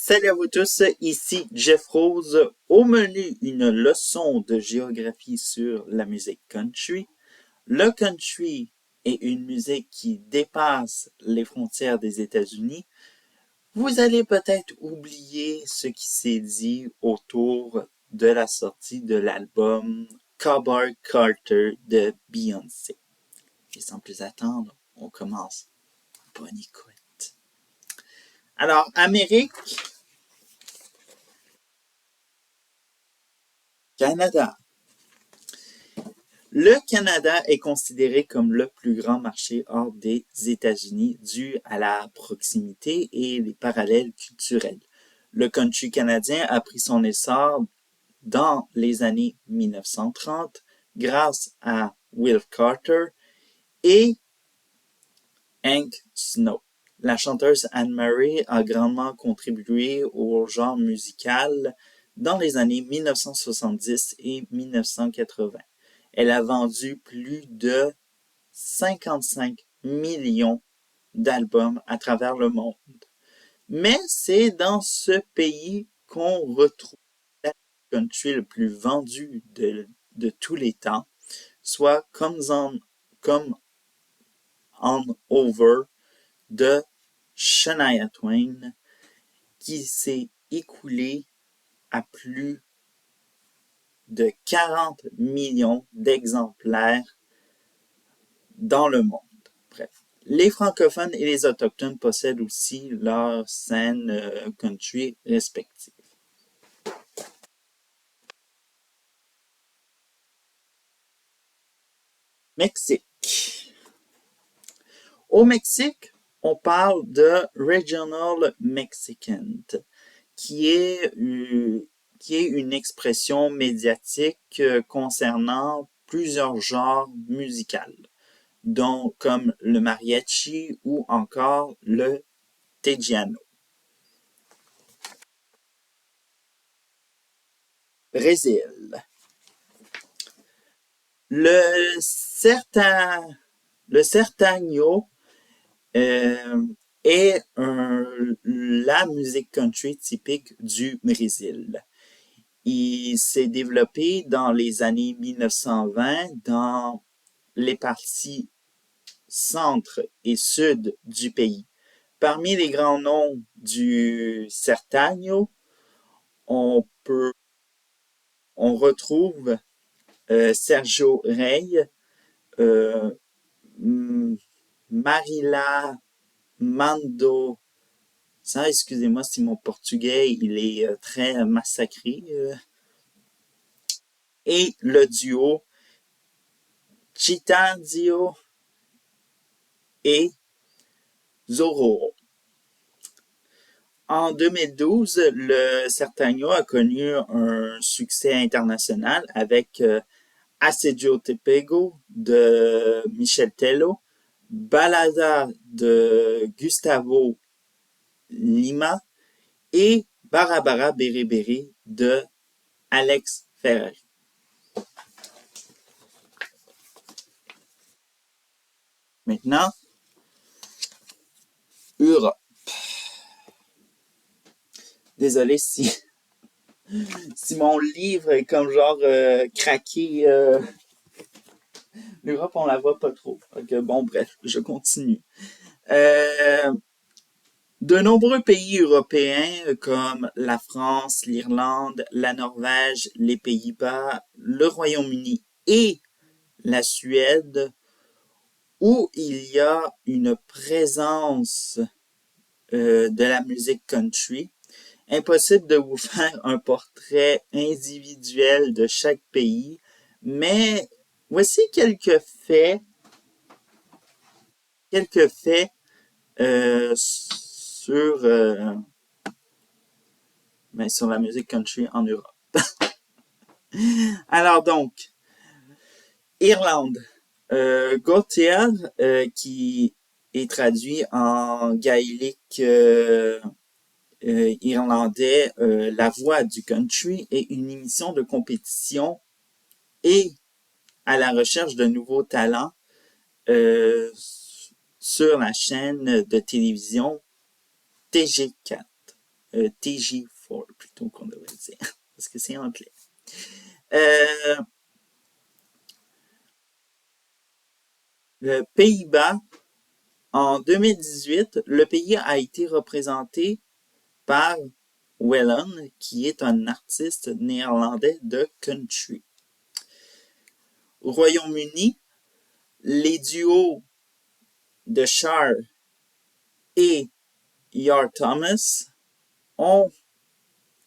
Salut à vous tous, ici Jeff Rose. Au menu, une leçon de géographie sur la musique country. Le country est une musique qui dépasse les frontières des États-Unis. Vous allez peut-être oublier ce qui s'est dit autour de la sortie de l'album Cowboy Carter de Beyoncé. Et sans plus attendre, on commence. Bonne écoute. Alors, Amérique, Canada. Le Canada est considéré comme le plus grand marché hors des États-Unis dû à la proximité et les parallèles culturels. Le country canadien a pris son essor dans les années 1930 grâce à Will Carter et Hank Snow. La chanteuse Anne-Marie a grandement contribué au genre musical dans les années 1970 et 1980. Elle a vendu plus de 55 millions d'albums à travers le monde. Mais c'est dans ce pays qu'on retrouve le country le plus vendu de tous les temps, soit Come On Over de Shania Twain, qui s'est écoulé à plus de 40 millions d'exemplaires dans le monde. Bref. Les francophones et les autochtones possèdent aussi leurs scènes country respectives. Mexique. Au Mexique, on parle de Regional Mexican, qui est une expression médiatique concernant plusieurs genres musicaux, dont comme le mariachi ou encore le tejiano. Brésil. Le sertaño est la musique country typique du Brésil. Il s'est développé dans les années 1920 dans les parties centre et sud du pays. Parmi les grands noms du sertaño, on retrouve Sergio Rey, Marila Mando. Ça, excusez-moi si mon portugais il est très massacré. Et le duo Chitandio et Zorro. En 2012, le Sertaño a connu un succès international avec Assédio Te Pego de Michel Tello, Balada de Gustavo Lima et Barabara Bere Bere de Alex Ferrer. Maintenant, Europe. Désolé si mon livre est comme genre craqué. L'Europe, on la voit pas trop. Donc, bon, bref, je continue. De nombreux pays européens comme la France, l'Irlande, la Norvège, les Pays-Bas, le Royaume-Uni et la Suède, où il y a une présence de la musique country. Impossible de vous faire un portrait individuel de chaque pays, mais voici quelques faits sur la musique country en Europe. Alors donc, Irlande, Gauthier, qui est traduit en gaélique irlandais, La Voix du country est une émission de compétition et à la recherche de nouveaux talents sur la chaîne de télévision TG4. TG4 plutôt qu'on devrait dire, parce que c'est anglais. Euh, le Pays-Bas, en 2018, le pays a été représenté par Wellon, qui est un artiste néerlandais de country. Au Royaume-Uni, les duos de Cher et Iar Thomas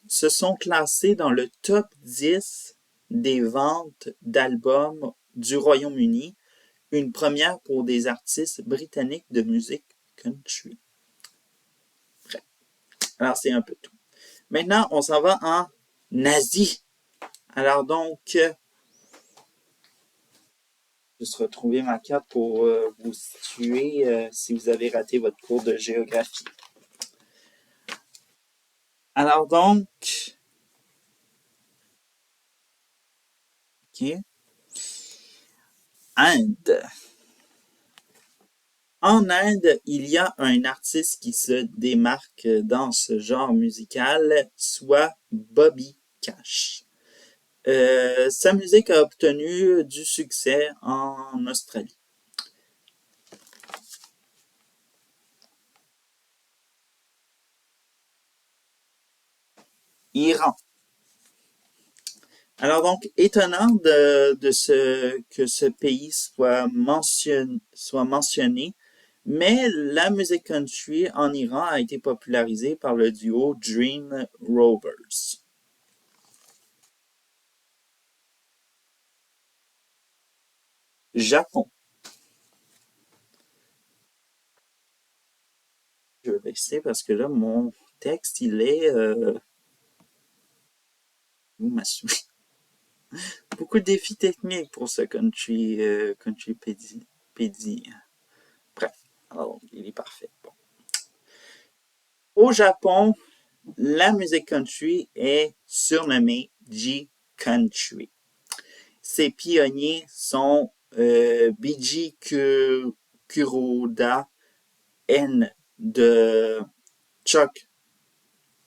se sont classés dans le top 10 des ventes d'albums du Royaume-Uni, une première pour des artistes britanniques de musique country. Bref. Alors, c'est un peu tout. Maintenant, on s'en va en Asie. Alors donc, juste retrouver ma carte pour vous situer si vous avez raté votre cours de géographie. Alors donc, ok, Inde. En Inde, il y a un artiste qui se démarque dans ce genre musical, soit Bobby Cash. Sa musique a obtenu du succès en Australie. Iran. Alors donc, étonnant que ce pays soit mentionné, mais la musique country en Iran a été popularisée par le duo Dream Rovers. Japon. Je vais baisser parce que là, mon texte, il est... Où ma souris? Beaucoup de défis techniques pour ce country pédi. Bref, alors, il est parfait. Bon. Au Japon, la musique country est surnommée G-Country. Ses pionniers sont Biji Kuroda N de Chuck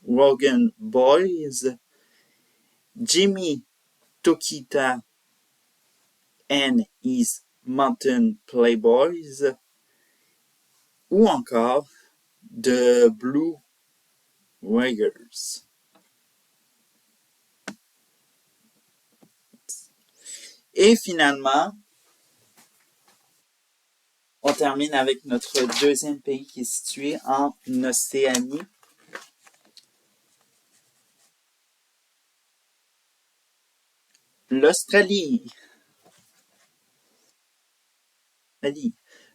Rogan Boys, Jimmy Tokita and his Mountain Playboys, ou encore de Blue Raggers. Et finalement, on termine avec notre deuxième pays qui est situé en Océanie. L'Australie.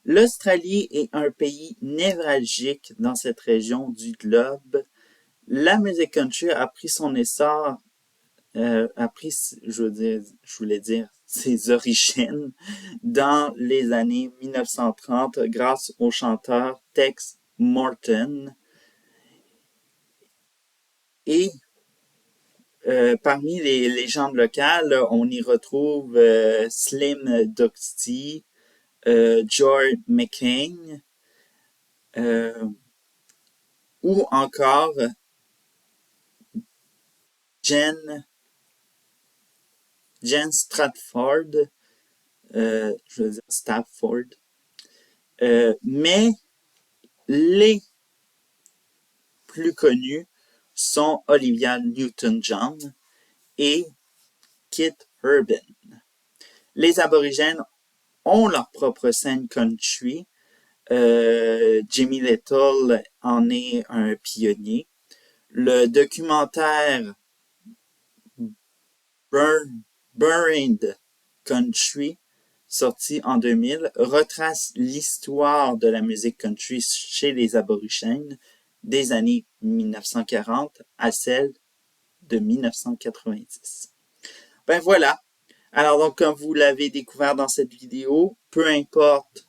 L'Australie est un pays névralgique dans cette région du globe. La musique country a pris son essor, je voulais dire, ses origines dans les années 1930 grâce au chanteur Tex Morton. Et parmi les légendes locales, on y retrouve Slim Doxty, George McCain, ou encore Jen Stratford, je veux dire Stafford. Mais les plus connus sont Olivia Newton-John et Kit Urban. Les aborigènes ont leur propre scène country. Jimmy Little en est un pionnier. Le documentaire Buried Country, sorti en 2000, retrace l'histoire de la musique country chez les aborigènes des années 1940 à celle de 1990. Ben voilà. Alors donc, comme vous l'avez découvert dans cette vidéo, peu importe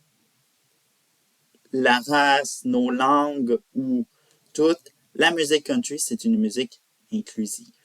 la race, nos langues ou toute, la musique country, c'est une musique inclusive.